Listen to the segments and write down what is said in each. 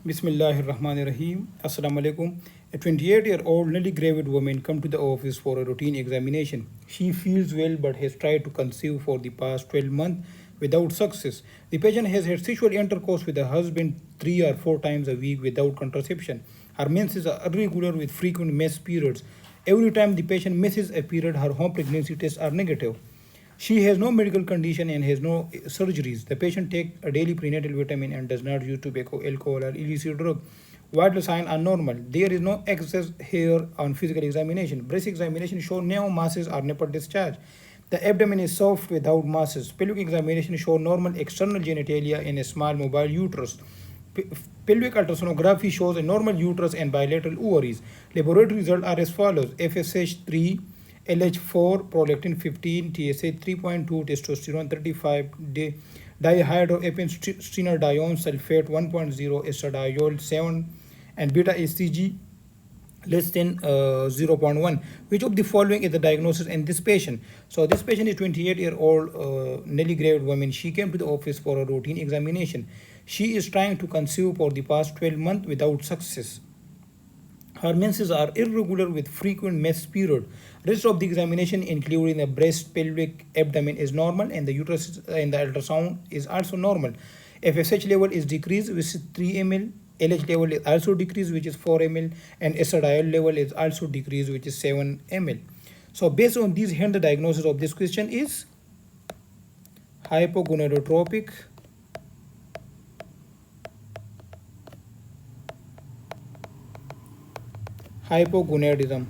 Bismillahirrahmanirrahim. Assalamu alaikum. A 28-year-old newly gravid woman come to the office for a routine examination. She feels well but has tried to conceive for the past 12 months without success. The patient has had sexual intercourse with her husband 3 or 4 times a week without contraception. Her menses are irregular with frequent mess periods. Every time the patient misses a period, her home pregnancy tests are negative. She has no medical condition and has no surgeries. The patient takes a daily prenatal vitamin and does not use tobacco, alcohol, or illicit drug. Vital signs are normal. There is no excess hair on physical examination. Breast examination shows no masses or nipple discharge. The abdomen is soft without masses. Pelvic examination shows normal external genitalia in a small mobile uterus. Pelvic ultrasonography shows a normal uterus and bilateral ovaries. Laboratory results are as follows: FSH 3, LH4, prolactin 15, TSH 3.2, testosterone 35, dihydroepistenedione sulfate 1.0, estradiol 7, and beta HCG less than 0.1. Which of the following is the diagnosis in this patient? So this patient is 28-year-old newly gravid woman. She came to the office for a routine examination. She is trying to conceive for the past 12 months without success. Her menses are irregular with frequent mess period. Rest of the examination, including the breast, pelvic, abdomen, is normal, and the uterus and the ultrasound is also normal. FSH level is decreased, which is 3 ml. LH level is also decreased, which is 4 ml, and estradiol level is also decreased, which is 7 ml. So based on these, here the diagnosis of this question is hypogonadotropic hypogonadism.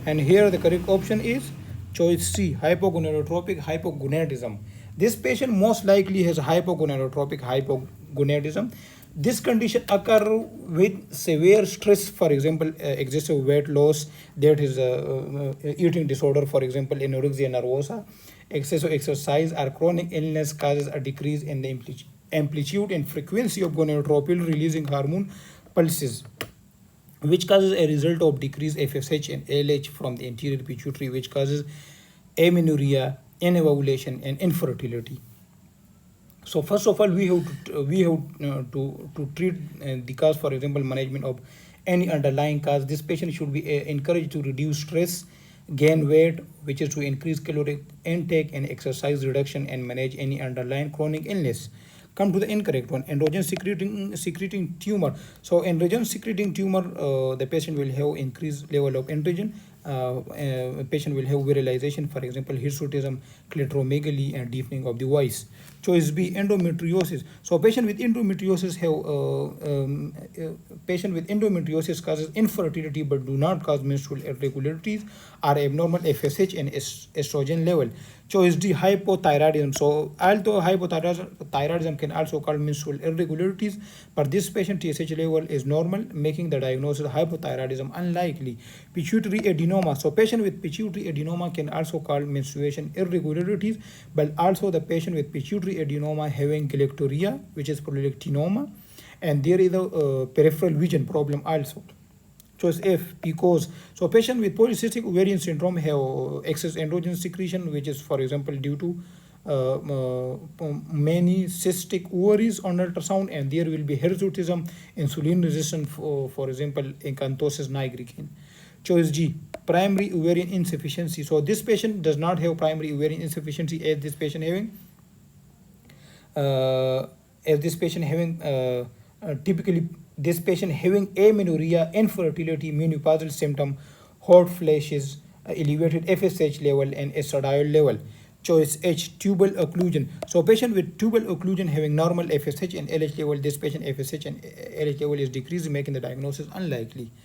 And here the correct option is choice C, hypogonadotropic hypogonadism. This patient most likely has hypogonadotropic hypogonadism. This condition occur with severe stress, for example, excessive weight loss, that is eating disorder, for example, anorexia nervosa, excessive exercise, or chronic illness causes a decrease in the amplitude and frequency of gonadotropin releasing hormone pulses, which causes a result of decreased FSH and LH from the anterior pituitary, which causes amenorrhea, anovulation, and infertility. So first of all, we have to treat the cause, for example, management of any underlying cause. This patient should be encouraged to reduce stress, gain weight, which is to increase caloric intake and exercise reduction, and manage any underlying chronic illness. Come to the incorrect one, androgen secreting tumor. So androgen secreting tumor, the patient will have increased level of androgen. Patient will have virilization, for example, hirsutism, clitoromegaly, and deepening of the voice. Choice B, endometriosis. So patient with endometriosis causes infertility but do not cause menstrual irregularities or abnormal FSH and estrogen level. Choice D, hypothyroidism. So although hypothyroidism can also cause menstrual irregularities, but this patient TSH level is normal, making the diagnosis hypothyroidism unlikely. Pituitary adenoma. So patient with pituitary adenoma can also cause menstruation irregularities, but also the patient with pituitary adenoma having galactorrhea, which is prolactinoma, and there is a peripheral vision problem also. Choice F, PCOS. So patient with polycystic ovarian syndrome have excess androgen secretion, which is, for example, due to many cystic ovaries on ultrasound, and there will be hirsutism, insulin resistance, for example, acanthosis nigricans. Choice G, primary ovarian insufficiency. So this patient does not have primary ovarian insufficiency, as this patient having typically this patient having amenorrhea, infertility, menopausal symptom, hot flashes, elevated FSH level, and estradiol level. Choice H, tubal occlusion. So patient with tubal occlusion having normal FSH and LH level, this patient FSH and LH level is decreased, making the diagnosis unlikely.